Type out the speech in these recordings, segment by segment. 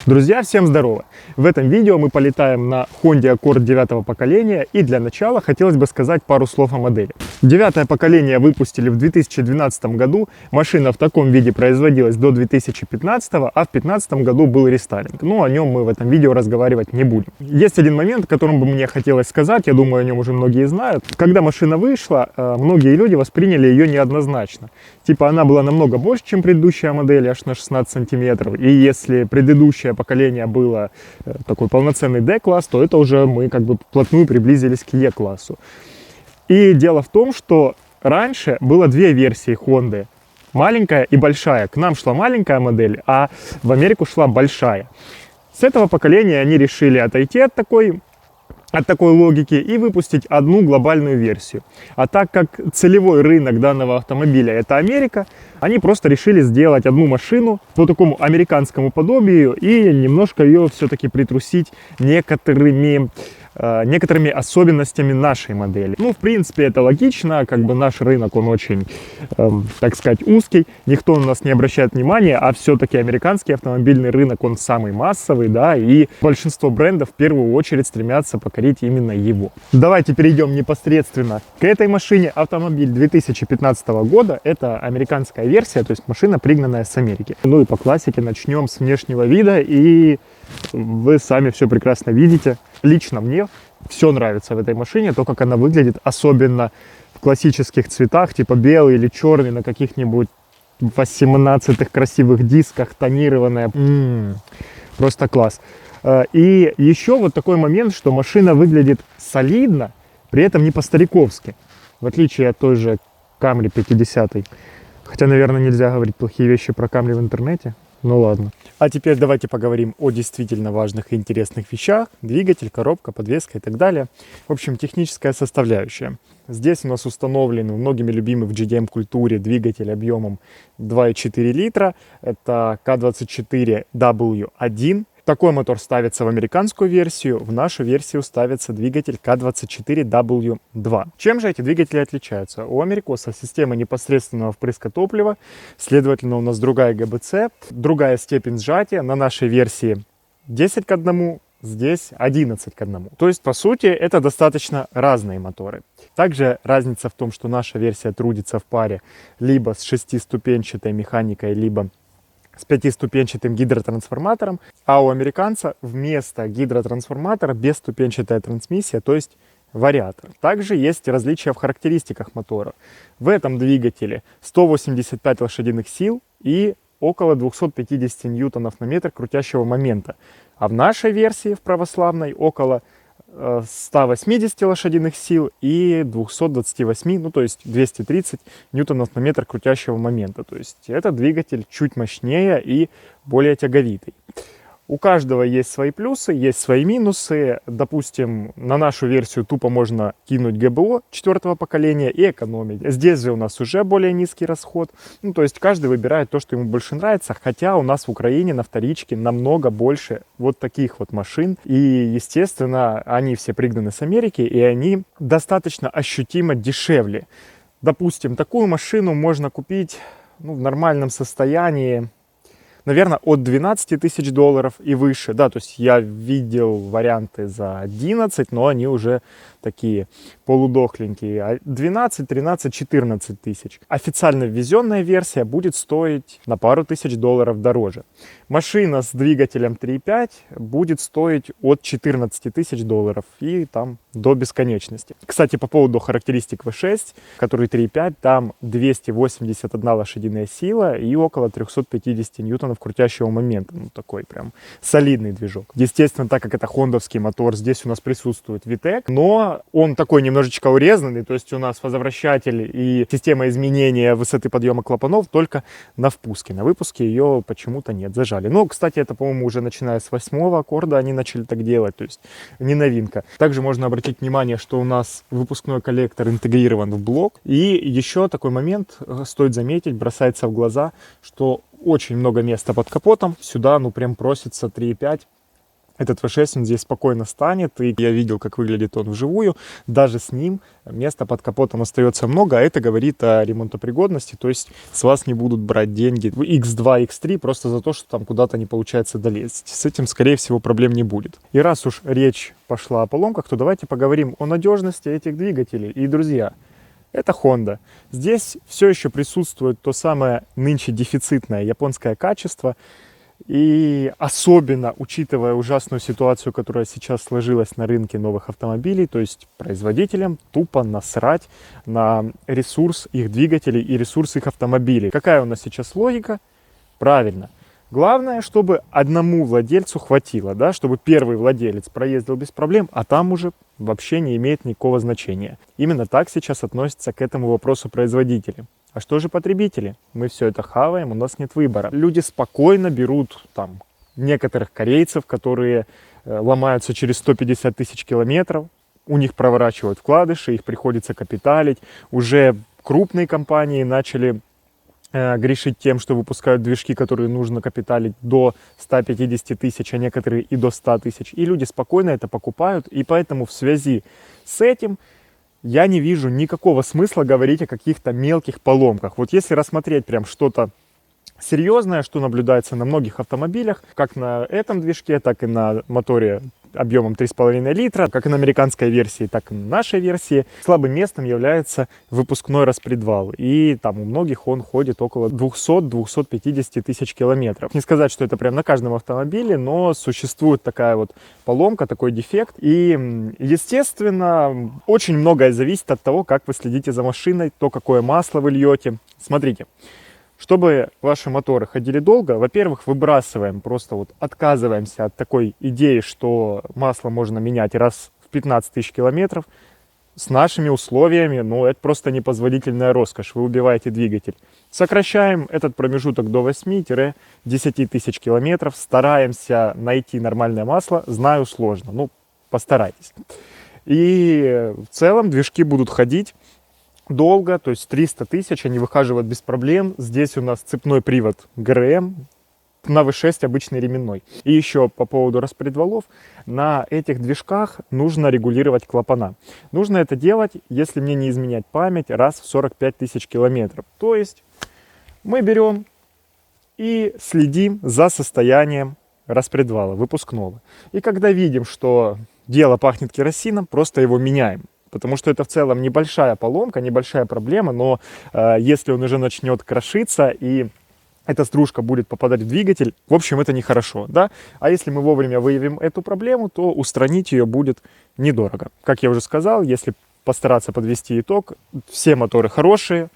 Друзья, всем здорово! В этом видео мы полетаем на Honda Accord 9 поколения, и для начала хотелось бы сказать пару слов о модели. 9 поколение выпустили в 2012 году, машина в таком виде производилась до 2015, а в 2015 году был рестайлинг. Но о нем мы в этом видео разговаривать не будем. Есть один момент, о котором бы мне хотелось сказать, я думаю, о нем уже многие знают. Когда машина вышла, многие люди восприняли ее неоднозначно. Типа она была намного больше, чем предыдущая модель, аж на 16 сантиметров, и если предыдущее поколение было такой полноценный D-класс, то это уже мы как бы вплотную приблизились к E-классу. И дело в том, что раньше было две версии Honda, маленькая и большая. К нам шла маленькая модель, а в Америку шла большая. С этого поколения они решили отойти от такой логики и выпустить одну глобальную версию. А так как целевой рынок данного автомобиля это Америка, они просто решили сделать одну машину по такому американскому подобию и немножко ее все-таки притрусить некоторыми особенностями нашей модели. Ну, в принципе, это логично, как бы наш рынок, он очень, так сказать, узкий, никто на нас не обращает внимания, а все-таки американский автомобильный рынок, он самый массовый, да, и большинство брендов в первую очередь стремятся покорить именно его. Давайте перейдем непосредственно к этой машине. Автомобиль 2015 года, это американская версия, то есть машина, пригнанная с Америки. Ну и по классике начнем с внешнего вида, и вы сами все прекрасно видите. Лично мне все нравится в этой машине, то, как она выглядит, особенно в классических цветах, типа белый или черный, на каких-нибудь 18-х красивых дисках, тонированная. Просто класс. И еще вот такой момент, что машина выглядит солидно, при этом не по-стариковски, в отличие от той же Camry 50. Хотя, наверное, нельзя говорить плохие вещи про Camry в интернете. Ну ладно. А теперь давайте поговорим о действительно важных и интересных вещах. Двигатель, коробка, подвеска и так далее. В общем, техническая составляющая. Здесь у нас установлен многими любимый в GDM-культуре двигатель объемом 2,4 литра. Это К24W1. Такой мотор ставится в американскую версию, в нашу версию ставится двигатель К24W2. Чем же эти двигатели отличаются? У Америкоса система непосредственного впрыска топлива, следовательно, у нас другая ГБЦ, другая степень сжатия. На нашей версии 10 к 1, здесь 11 к 1. То есть, по сути, это достаточно разные моторы. Также разница в том, что наша версия трудится в паре либо с 6-ступенчатой механикой, либо с 5-ступенчатым гидротрансформатором, а у американца вместо гидротрансформатора бесступенчатая трансмиссия, то есть вариатор. Также есть различия в характеристиках мотора. В этом двигателе 185 лошадиных сил и около 250 ньютонов на метр крутящего момента, а в нашей версии, в православной, около 180 лошадиных сил и 228, ну то есть 230 ньютонов на метр крутящего момента. То есть этот двигатель чуть мощнее и более тяговитый. У каждого есть свои плюсы, есть свои минусы. Допустим, на нашу версию тупо можно кинуть ГБО 4 поколения и экономить. Здесь же у нас уже более низкий расход. Ну, то есть каждый выбирает то, что ему больше нравится. Хотя у нас в Украине на вторичке намного больше вот таких вот машин. И, естественно, они все пригнаны с Америки, и они достаточно ощутимо дешевле. Допустим, такую машину можно купить в нормальном состоянии, наверное, от 12 тысяч долларов и выше. Да, то есть я видел варианты за 11, но они уже такие полудохленькие. 12, 13, 14 тысяч. Официально ввезенная версия будет стоить на пару тысяч долларов дороже. Машина с двигателем 3.5 будет стоить от 14 тысяч долларов и там до бесконечности. Кстати, по поводу характеристик V6, который 3.5, там 281 лошадиная сила и около 350 ньютонов крутящего момента. Ну, такой прям солидный движок. Естественно, так как это хондовский мотор, здесь у нас присутствует VTEC, но он такой немножечко урезанный, то есть у нас фазовращатель и система изменения высоты подъема клапанов только на впуске. На выпуске ее почему-то нет, зажали. Но, кстати, это, по-моему, уже начиная с 8-го аккорда они начали так делать, то есть не новинка. Также можно обратить внимание, что у нас выпускной коллектор интегрирован в блок. И еще такой момент, стоит заметить, бросается в глаза, что очень много места под капотом. Сюда, прям просится 3.5 Этот V6, он здесь спокойно станет, и я видел, как выглядит он вживую. Даже с ним места под капотом остается много, а это говорит о ремонтопригодности, то есть с вас не будут брать деньги в X2, X3 просто за то, что там куда-то не получается долезть. С этим, скорее всего, проблем не будет. И раз уж речь пошла о поломках, то давайте поговорим о надежности этих двигателей. И, друзья, это Honda. Здесь все еще присутствует то самое нынче дефицитное японское качество. И особенно учитывая ужасную ситуацию, которая сейчас сложилась на рынке новых автомобилей, то есть производителям тупо насрать на ресурс их двигателей и ресурс их автомобилей. Какая у нас сейчас логика? Правильно. Главное, чтобы одному владельцу хватило, да, чтобы первый владелец проездил без проблем, а там уже вообще не имеет никакого значения. Именно так сейчас относятся к этому вопросу производители. А что же потребители? Мы все это хаваем, у нас нет выбора. Люди спокойно берут там некоторых корейцев, которые ломаются через 150 тысяч километров, у них проворачивают вкладыши, их приходится капиталить. Уже крупные компании начали грешить тем, что выпускают движки, которые нужно капиталить до 150 тысяч, а некоторые и до 100 тысяч. И люди спокойно это покупают, и поэтому в связи с этим я не вижу никакого смысла говорить о каких-то мелких поломках. Вот если рассмотреть прям что-то серьезное, что наблюдается на многих автомобилях, как на этом движке, так и на моторе объемом 3,5 литра, как и на американской версии, так и на нашей версии, слабым местом является выпускной распредвал. И там у многих он ходит около 200-250 тысяч километров. Не сказать, что это прям на каждом автомобиле, но существует такая вот поломка, такой дефект. И, естественно, очень многое зависит от того, как вы следите за машиной, то, какое масло вы льете. Смотрите. Чтобы ваши моторы ходили долго, во-первых, выбрасываем, просто вот отказываемся от такой идеи, что масло можно менять раз в 15 тысяч километров. С нашими условиями, ну, это просто непозволительная роскошь, вы убиваете двигатель. Сокращаем этот промежуток до 8-10 тысяч километров, стараемся найти нормальное масло, знаю, сложно, ну, постарайтесь. И в целом движки будут ходить долго, то есть 300 тысяч, они выхаживают без проблем. Здесь у нас цепной привод ГРМ, на V6 обычный ременной. И еще по поводу распредвалов, на этих движках нужно регулировать клапана. Нужно это делать, если мне не изменять память, раз в 45 тысяч километров. То есть мы берем и следим за состоянием распредвала выпускного. И когда видим, что дело пахнет керосином, просто его меняем. Потому что это в целом небольшая поломка, небольшая проблема, но если он уже начнет крошиться и эта стружка будет попадать в двигатель, в общем, это нехорошо, да? А если мы вовремя выявим эту проблему, то устранить ее будет недорого. Как я уже сказал, если постараться подвести итог, все моторы хорошие,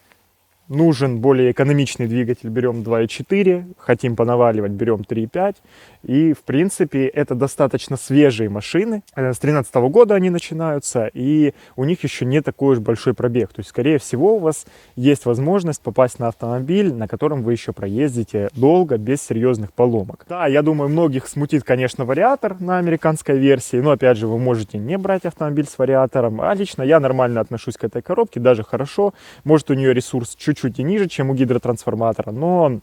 нужен более экономичный двигатель, берем 2.4, хотим понаваливать, берем 3.5. И, в принципе, это достаточно свежие машины. С 2013 года они начинаются, и у них еще не такой уж большой пробег. То есть, скорее всего, у вас есть возможность попасть на автомобиль, на котором вы еще проездите долго, без серьезных поломок. Да, я думаю, многих смутит, конечно, вариатор на американской версии, но, опять же, вы можете не брать автомобиль с вариатором. А лично я нормально отношусь к этой коробке, даже хорошо. Может, у нее ресурс чуть-чуть и ниже, чем у гидротрансформатора, но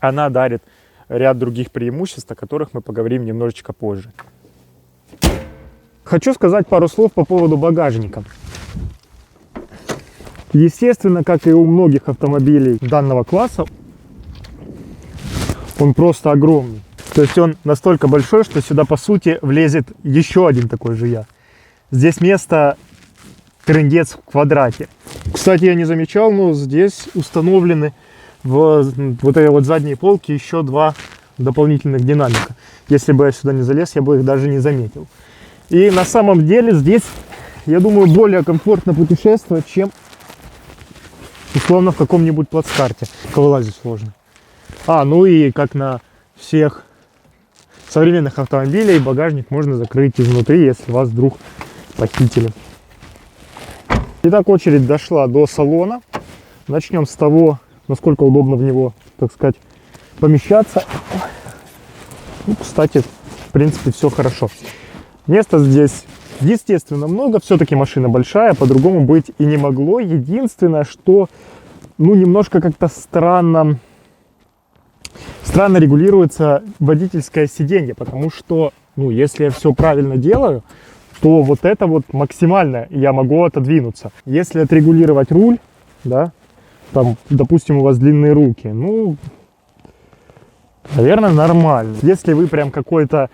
она дарит ряд других преимуществ, о которых мы поговорим немножечко позже. Хочу сказать пару слов по поводу багажника. Естественно, как и у многих автомобилей данного класса, он просто огромный. То есть он настолько большой, что сюда, по сути, влезет еще один такой же я. Здесь место трындец в квадрате. Кстати, я не замечал, но здесь установлены в вот этой вот задней полке еще два дополнительных динамика. Если бы я сюда не залез, я бы их даже не заметил. И на самом деле здесь, я думаю, более комфортно путешествовать, чем условно в каком-нибудь плацкарте. Вылазить сложно. Ну и как на всех современных автомобилях, багажник можно закрыть изнутри, если вас вдруг похитили. Итак, очередь дошла до салона. Начнем с того, насколько удобно в него, так сказать, помещаться. Ну, кстати, в принципе, все хорошо. Места здесь, естественно, много. Все-таки машина большая, по-другому быть и не могло. Единственное, что, немножко как-то странно регулируется водительское сиденье, потому что Ну, если я все правильно делаю, то вот это вот максимально я могу отодвинуться. Если отрегулировать руль, да, там, допустим, у вас длинные руки, ну, наверное, нормально. Если вы прям какой-то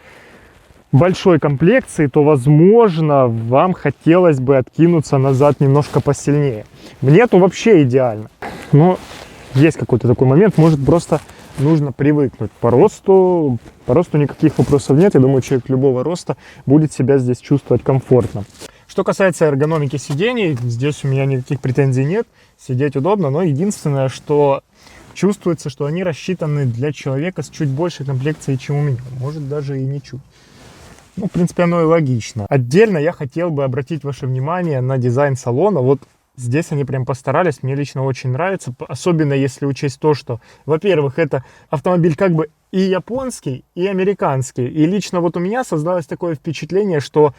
большой комплекции, то, возможно, вам хотелось бы откинуться назад немножко посильнее. Мне то вообще идеально. Но есть какой-то такой момент, может, просто нужно привыкнуть. По росту никаких вопросов нет. Я думаю, человек любого роста будет себя здесь чувствовать комфортно. Что касается эргономики сидений, здесь у меня никаких претензий нет. Сидеть удобно, но единственное, что чувствуется, что они рассчитаны для человека с чуть большей комплекцией, чем у меня. Может, даже и не чуть. Ну, в принципе, оно и логично. Отдельно я хотел бы обратить ваше внимание на дизайн салона. Вот здесь они прям постарались, мне лично очень нравится. Особенно если учесть то, что, во-первых, это автомобиль как бы и японский, и американский. И лично вот у меня создалось такое впечатление, что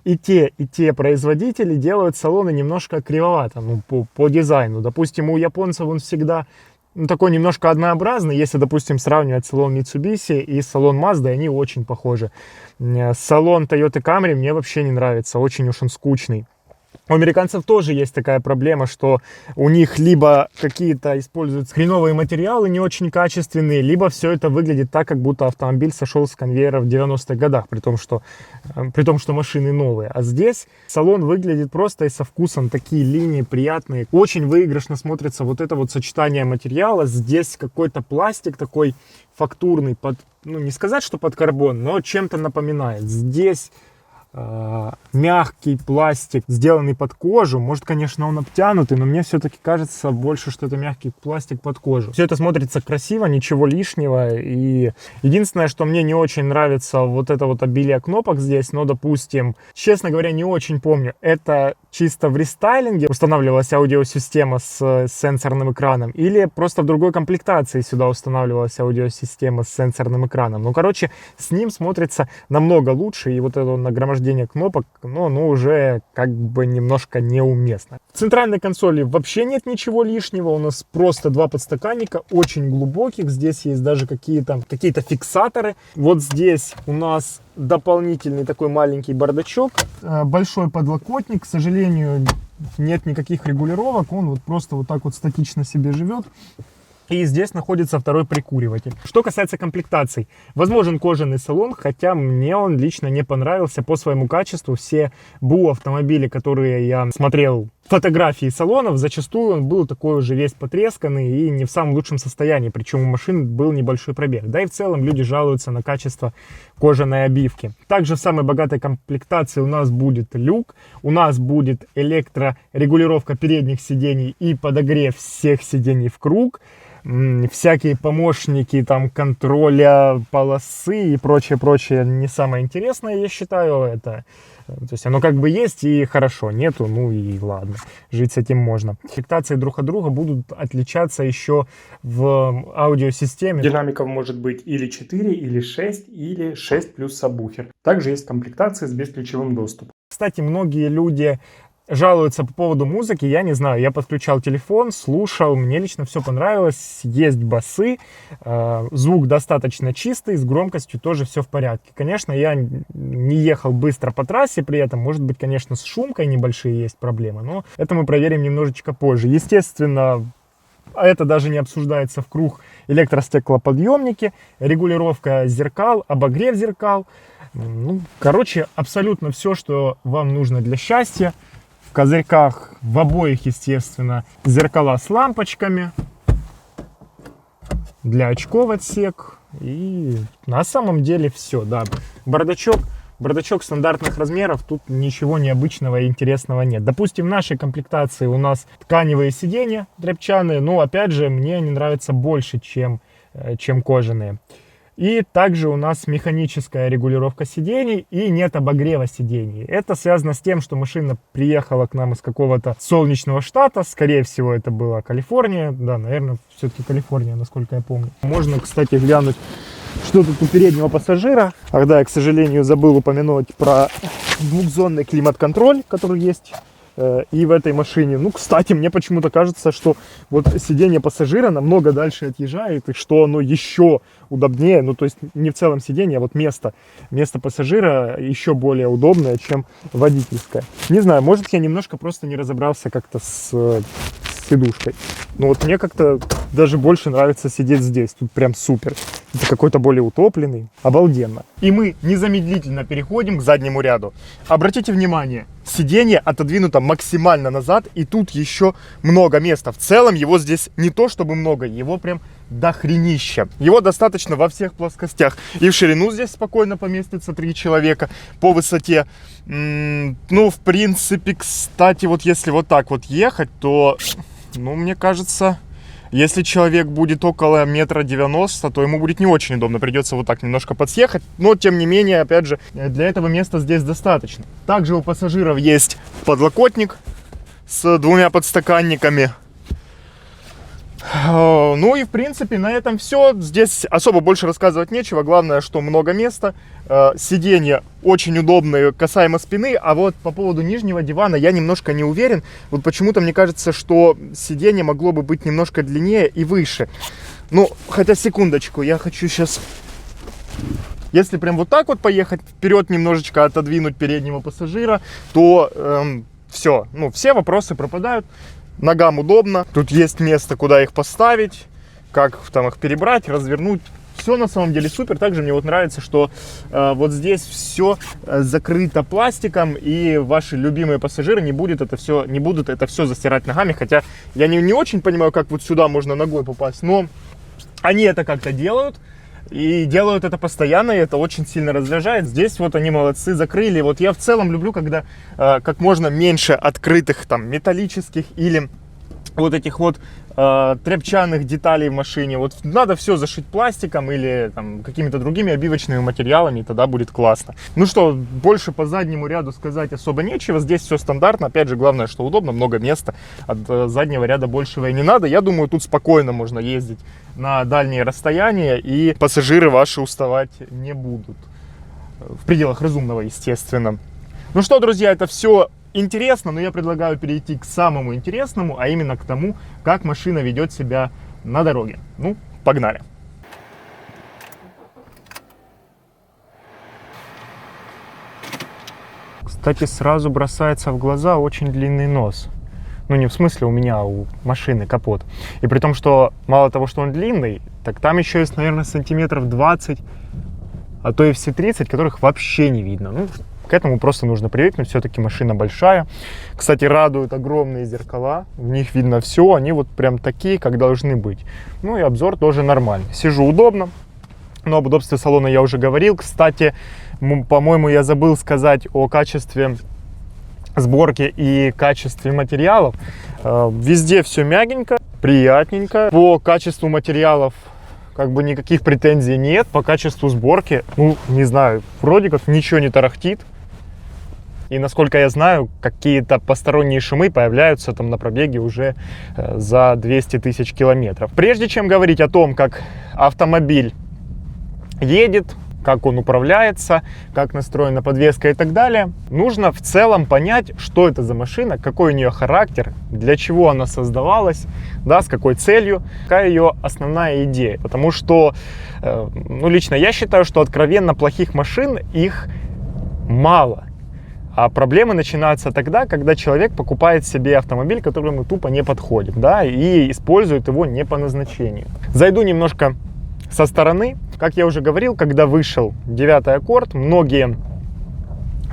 и те производители делают салоны немножко кривовато, ну, по дизайну. Допустим, у японцев он всегда такой немножко однообразный. Если, допустим, сравнивать салон Mitsubishi и салон Mazda, они очень похожи. Салон Toyota Camry мне вообще не нравится, очень уж он скучный. У американцев тоже есть такая проблема, что у них либо какие-то используют хреновые материалы, не очень качественные, либо все это выглядит так, как будто автомобиль сошел с конвейера в 90-х годах, при том, что машины новые. А здесь салон выглядит просто и со вкусом, такие линии приятные. Очень выигрышно смотрится вот это вот сочетание материала. Здесь какой-то пластик такой фактурный, ну не сказать, что под карбон, но чем-то напоминает. Здесь мягкий пластик, сделанный под кожу. Может, конечно, он обтянутый, но мне все-таки кажется больше, что это мягкий пластик под кожу. Все это смотрится красиво, ничего лишнего. И единственное, что мне не очень нравится, вот это вот обилие кнопок здесь. Но, допустим, честно говоря, не очень помню. Это чисто в рестайлинге устанавливалась аудиосистема с сенсорным экраном, или просто в другой комплектации сюда устанавливалась аудиосистема с сенсорным экраном. Ну, короче, с ним смотрится намного лучше, и вот это нагромождение кнопок, ну, оно уже как бы немножко неуместно. В центральной консоли вообще нет ничего лишнего, у нас просто два подстаканника, очень глубоких, здесь есть даже какие-то фиксаторы. Вот здесь у нас дополнительный такой маленький бардачок, большой подлокотник, к сожалению, нет никаких регулировок, он вот просто вот так вот статично себе живет. И здесь находится второй прикуриватель. Что касается комплектаций, возможен кожаный салон, хотя мне он лично не понравился по своему качеству. Все БУ автомобили, которые я смотрел, фотографии салонов, зачастую он был такой уже весь потресканный и не в самом лучшем состоянии, причем у машин был небольшой пробег. Да и в целом люди жалуются на качество кожаной обивки. Также в самой богатой комплектации у нас будет люк, у нас будет электрорегулировка передних сидений и подогрев всех сидений в круг, всякие помощники там контроля полосы и прочее не самое интересное, я считаю, это. То есть оно как бы есть и хорошо, нету, ну и ладно, жить с этим можно. Комплектации друг от друга будут отличаться еще в аудиосистеме. Динамиков может быть или 4, или 6, или 6 плюс сабвуфер. Также есть комплектации с бесключевым доступом. Кстати, многие люди жалуются по поводу музыки, я не знаю, я подключал телефон, слушал, мне лично все понравилось, есть басы, звук достаточно чистый, с громкостью тоже все в порядке. Конечно, я не ехал быстро по трассе при этом, может быть, конечно, с шумкой небольшие есть проблемы, но это мы проверим немножечко позже. Естественно, это даже не обсуждается в круг, электростеклоподъемники, регулировка зеркал, обогрев зеркал, ну, короче, абсолютно все, что вам нужно для счастья. В козырьках в обоих, естественно, зеркала с лампочками, для очков отсек, и на самом деле все, да. Бардачок стандартных размеров, тут ничего необычного и интересного нет. Допустим, в нашей комплектации у нас тканевые сиденья тряпчаные, но опять же мне они нравятся больше, чем кожаные. И также у нас механическая регулировка сидений и нет обогрева сидений. Это связано с тем, что машина приехала к нам из какого-то солнечного штата. Скорее всего, это была Калифорния. Да, наверное, все-таки Калифорния, насколько я помню. Можно, кстати, глянуть, что тут у переднего пассажира. Ах да, я, к сожалению, забыл упомянуть про двухзонный климат-контроль, который есть и в этой машине. Ну, кстати, мне почему-то кажется, что вот сиденье пассажира намного дальше отъезжает, и что оно еще удобнее. Ну, то есть не в целом сиденье, а вот место пассажира еще более удобное, чем водительское. Не знаю, может, я немножко просто не разобрался как-то с сидушкой. Но вот мне как-то даже больше нравится сидеть здесь. Тут прям супер. Это какой-то более утопленный. Обалденно. И мы незамедлительно переходим к заднему ряду. Обратите внимание, сиденье отодвинуто максимально назад, и тут еще много места. В целом его здесь не то чтобы много, его прям дохренища. Его достаточно во всех плоскостях. И в ширину здесь спокойно поместится 3 человека. По высоте, ну, в принципе, кстати, вот если вот так вот ехать, то, ну, мне кажется, если человек будет около 1,90 м, то ему будет не очень удобно. Придется вот так немножко подсъехать. Но, тем не менее, опять же, для этого места здесь достаточно. Также у пассажиров есть подлокотник с 2 подстаканниками. Ну и в принципе на этом все. Здесь особо больше рассказывать нечего. Главное, что много места. Сиденья очень удобные касаемо спины. А вот по поводу нижнего дивана я немножко не уверен. Вот почему-то мне кажется, что сиденье могло бы быть немножко длиннее и выше. Ну, хотя секундочку, я хочу сейчас... Если прям вот так вот поехать вперед, немножечко отодвинуть переднего пассажира, то все, ну, все вопросы пропадают. Ногам удобно, тут есть место, куда их поставить, как там их перебрать, развернуть. Все на самом деле супер. Также мне вот нравится, что вот здесь все закрыто пластиком, и ваши любимые пассажиры не будут это все застирать ногами. Хотя я не очень понимаю, как вот сюда можно ногой попасть, но они это как-то делают. И делают это постоянно, и это очень сильно раздражает. Здесь вот они молодцы, закрыли. Вот я в целом люблю, когда как можно меньше открытых там металлических или вот этих вот тряпчаных деталей в машине. Вот надо все зашить пластиком или там какими-то другими обивочными материалами, и тогда будет классно. Ну что, больше по заднему ряду сказать особо нечего. Здесь все стандартно. Опять же, главное, что удобно, много места. От заднего ряда большего и не надо. Я думаю, тут спокойно можно ездить на дальние расстояния, и пассажиры ваши уставать не будут. В пределах разумного, естественно. Ну что, друзья, это все интересно, но я предлагаю перейти к самому интересному, а именно к тому, как машина ведет себя на дороге. Ну, погнали. Кстати, сразу бросается в глаза очень длинный нос. Ну, не в смысле у меня, а у машины капот. И при том, что мало того, что он длинный, так там еще есть, наверное, сантиметров 20, а то и все 30, которых вообще не видно. Ну, к этому просто нужно привыкнуть, все-таки машина большая. Кстати, радуют огромные зеркала, в них видно все, они вот прям такие, как должны быть. Ну и обзор тоже нормальный. Сижу удобно, но об удобстве салона я уже говорил. Кстати, по-моему, я забыл сказать о качестве сборки и качестве материалов. Везде все мягенько, приятненько. По качеству материалов как бы никаких претензий нет. По качеству сборки, ну, не знаю, вроде как ничего не тарахтит. И, насколько я знаю, какие-то посторонние шумы появляются там на пробеге уже за 200 тысяч километров. Прежде чем говорить о том, как автомобиль едет, как он управляется, как настроена подвеска и так далее, нужно в целом понять, что это за машина, какой у нее характер, для чего она создавалась, да, с какой целью, какая ее основная идея. Потому что, ну, лично я считаю, что откровенно плохих машин их мало. А проблемы начинаются тогда, когда человек покупает себе автомобиль, который ему тупо не подходит, да, и использует его не по назначению. Зайду немножко со стороны. Как я уже говорил, когда вышел 9 Аккорд, многие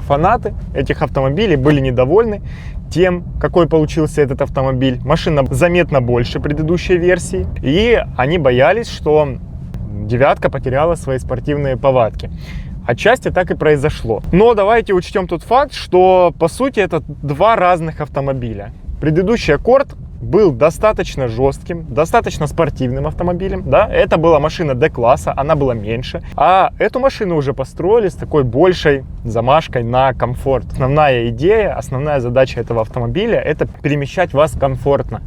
фанаты этих автомобилей были недовольны тем, какой получился этот автомобиль. Машина заметно больше предыдущей версии, и они боялись, что 9 потеряла свои спортивные повадки. Отчасти так и произошло. Но давайте учтем тот факт, что по сути это два разных автомобиля. Предыдущий Аккорд был достаточно жестким, достаточно спортивным автомобилем, да, это была машина D-класса, она была меньше, а эту машину уже построили с такой большей замашкой на комфорт. Основная идея, основная задача этого автомобиля — это перемещать вас комфортно.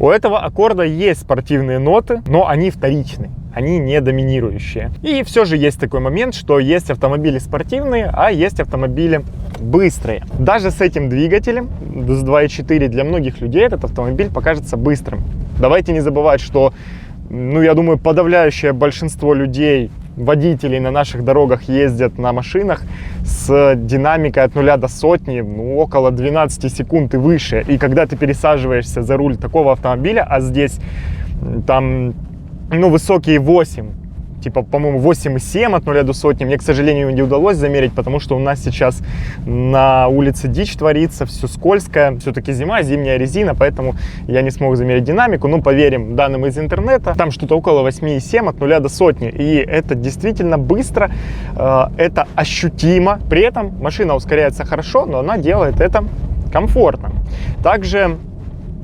У этого аккорда есть спортивные ноты, но они вторичные, они не доминирующие. И все же есть такой момент, что есть автомобили спортивные, а есть автомобили быстрые. Даже с этим двигателем, с 2.4, для многих людей этот автомобиль покажется быстрым. Давайте не забывать, что, я думаю, подавляющее большинство людей, водителей на наших дорогах ездят на машинах с динамикой от 0 до сотни, около 12 секунд и выше. И когда ты пересаживаешься за руль такого автомобиля, а здесь там, высокие 8, типа, по-моему, 8,7 от 0 до сотни, мне, к сожалению, не удалось замерить, потому что у нас сейчас на улице дичь творится, все скользкое, все-таки зима, зимняя резина, поэтому я не смог замерить динамику, поверим данным из интернета, там что-то около 8,7 от 0 до сотни, и это действительно быстро, это ощутимо, при этом машина ускоряется хорошо, но она делает это комфортно. Также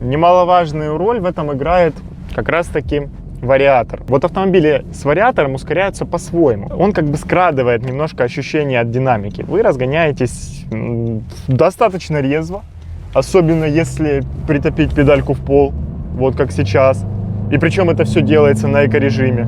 немаловажную роль в этом играет как раз-таки вариатор. Вот автомобили с вариатором ускоряются по-своему. Он как бы скрадывает немножко ощущение от динамики. Вы разгоняетесь достаточно резво, особенно если притопить педальку в пол, вот как сейчас. И причем это все делается на эко-режиме.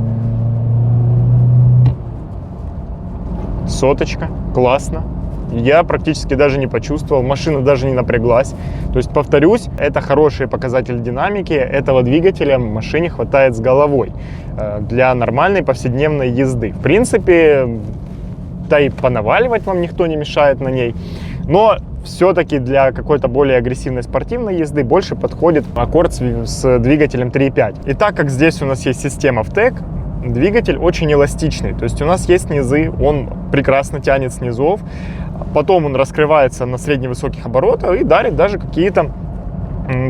Соточка, классно. Я практически даже не почувствовал, машина даже не напряглась. То есть, повторюсь, это хороший показатель динамики этого двигателя в машине хватает с головой для нормальной повседневной езды. В принципе, да и понаваливать вам никто не мешает на ней. Но все-таки для какой-то более агрессивной спортивной езды больше подходит аккорд с двигателем 3.5. И так как здесь у нас есть система VTEC, двигатель очень эластичный, то есть у нас есть низы, он прекрасно тянет с низов, потом он раскрывается на средневысоких оборотах и дарит даже какие-то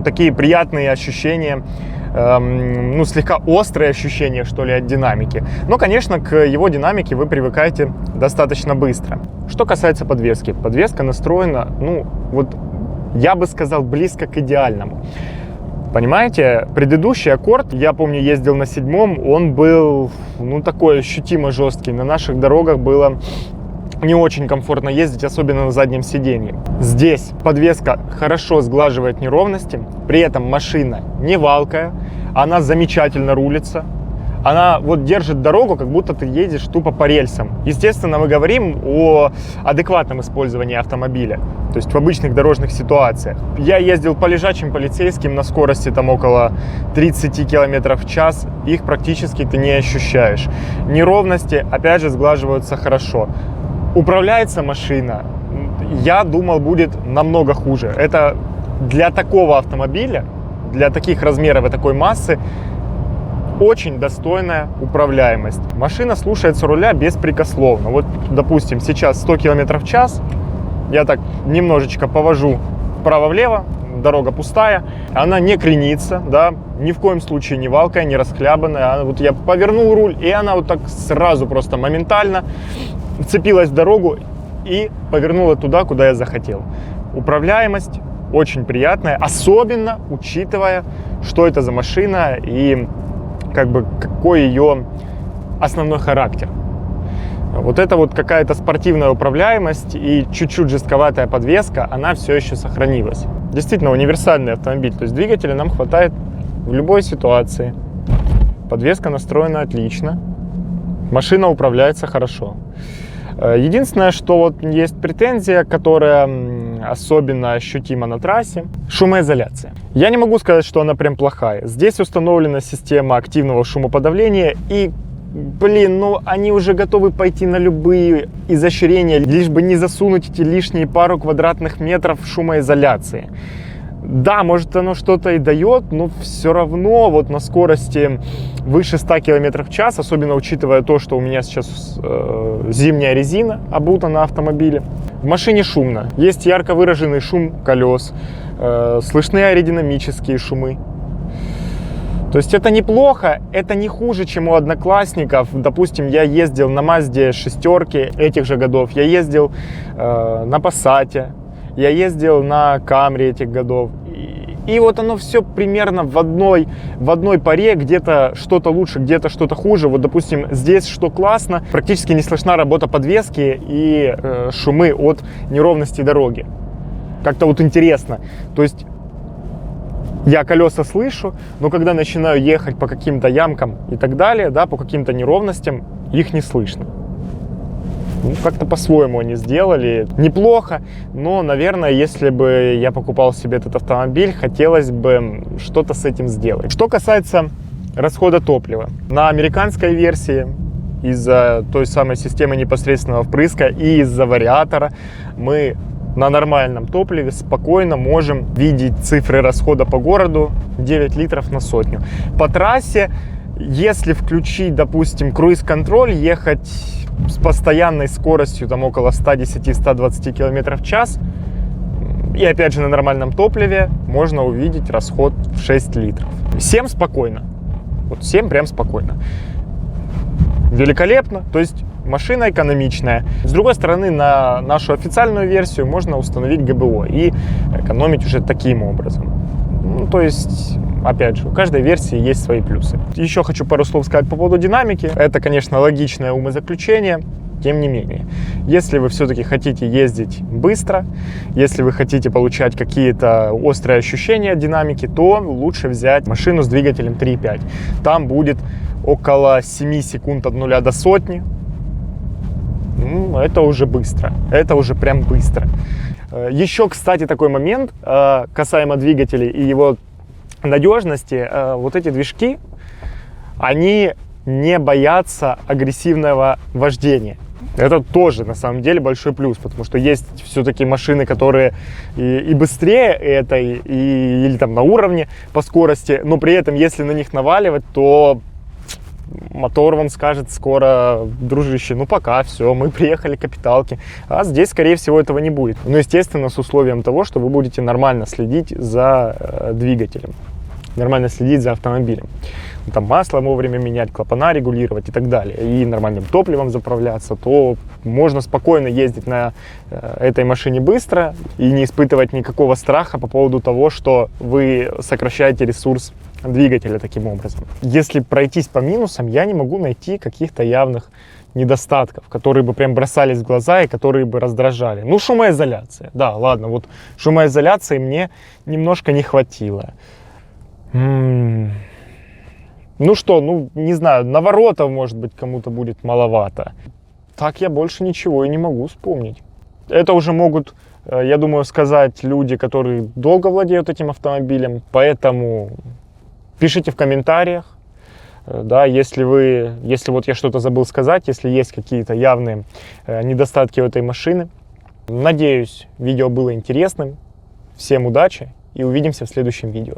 такие приятные ощущения, слегка острые ощущения, что ли, от динамики. Но, конечно, к его динамике вы привыкаете достаточно быстро. Что касается подвески. Подвеска настроена, я бы сказал, близко к идеальному. Понимаете, предыдущий аккорд, я помню, ездил на 7-м, он был, такой ощутимо жесткий. На наших дорогах было не очень комфортно ездить, особенно на заднем сиденье. Здесь подвеска хорошо сглаживает неровности, при этом машина не валкая, она замечательно рулится. Она держит дорогу, как будто ты едешь тупо по рельсам. Естественно, мы говорим о адекватном использовании автомобиля, то есть в обычных дорожных ситуациях. Я ездил по лежачим полицейским на скорости около 30 км в час, их практически ты не ощущаешь. Неровности, опять же, сглаживаются хорошо. Управляется машина, я думал, будет намного хуже. Это для такого автомобиля, для таких размеров и такой массы, очень достойная управляемость. Машина слушается руля беспрекословно. Допустим, сейчас 100 км в час, я так немножечко повожу вправо-влево, дорога пустая, она не кренится, ни в коем случае не валкая, не расхлябанная. Я повернул руль, и она так сразу просто моментально вцепилась в дорогу и повернула туда, куда я захотел. Управляемость очень приятная, особенно учитывая, что это за машина и какой ее основной характер. Это какая-то спортивная управляемость и чуть-чуть жестковатая подвеска, она все еще сохранилась. Действительно универсальный автомобиль, то есть двигателя нам хватает в любой ситуации. Подвеска настроена отлично, машина управляется хорошо. Единственное, что есть претензия, которая особенно ощутима на трассе – шумоизоляция. Я не могу сказать, что она прям плохая. Здесь установлена система активного шумоподавления, и, они уже готовы пойти на любые изощрения, лишь бы не засунуть эти лишние пару квадратных метров шумоизоляции. Да, может, оно что-то и дает, но все равно на скорости выше 100 км в час, особенно учитывая то, что у меня сейчас зимняя резина обута на автомобиле. В машине шумно, есть ярко выраженный шум колес, слышны аэродинамические шумы. То есть это неплохо, это не хуже, чем у одноклассников. Допустим, я ездил на Mazda 6 этих же годов, я ездил на Passat. Я ездил на Camry этих годов, и оно все примерно в одной паре, где-то что-то лучше, где-то что-то хуже. Допустим, здесь что классно, практически не слышна работа подвески и шумы от неровности дороги. Как-то интересно. То есть Я колеса слышу, но когда начинаю ехать по каким-то ямкам и так далее, да, по каким-то неровностям, их не слышно. Ну, как-то по-своему они сделали. Неплохо, но, наверное, если бы я покупал себе этот автомобиль, хотелось бы что-то с этим сделать. Что касается расхода топлива. На американской версии из-за той самой системы непосредственного впрыска и из-за вариатора мы на нормальном топливе спокойно можем видеть цифры расхода по городу 9 литров на сотню. По трассе, если включить, допустим, круиз-контроль, ехать с постоянной скоростью там около 110-120 км в час, и опять же на нормальном топливе можно увидеть расход в 6 литров. 7 спокойно. Вот 7 прям спокойно. Великолепно, то есть машина экономичная. С другой стороны, на нашу официальную версию можно установить ГБО и экономить уже таким образом. Ну, то есть, опять же, у каждой версии есть свои плюсы. Еще хочу пару слов сказать по поводу динамики. Это, конечно, логичное умозаключение. Тем не менее, если вы все-таки хотите ездить быстро, если вы хотите получать какие-то острые ощущения от динамики, то лучше взять машину с двигателем 3.5. Там будет около 7 секунд от 0 до сотни. Это уже быстро. Это уже прям быстро. Еще, кстати, такой момент касаемо двигателей и его надежности. Вот эти движки, они не боятся агрессивного вождения. Это тоже, на самом деле, большой плюс, потому что есть все-таки машины, которые и быстрее этой, или там на уровне по скорости, но при этом, если на них наваливать, то мотор вам скажет скоро: дружище, ну пока, все, мы приехали к капиталке. А здесь, скорее всего, этого не будет. Но, естественно, с условием того, что вы будете нормально следить за двигателем, нормально следить за автомобилем. Там масло вовремя менять, клапана регулировать и так далее, и нормальным топливом заправляться, то можно спокойно ездить на этой машине быстро и не испытывать никакого страха по поводу того, что вы сокращаете ресурс двигателя таким образом. Если пройтись по минусам, я не могу найти каких-то явных недостатков, которые бы прям бросались в глаза и которые бы раздражали. Ну, шумоизоляция. Да, ладно, вот шумоизоляции мне немножко не хватило. Ну что, ну не знаю, наворотов, может быть, кому-то будет маловато. Так я больше ничего и не могу вспомнить. Это уже могут, я думаю, сказать люди, которые долго владеют этим автомобилем, поэтому пишите в комментариях, да, если вот я что-то забыл сказать, если есть какие-то явные недостатки у этой машины. Надеюсь, видео было интересным. Всем удачи и увидимся в следующем видео.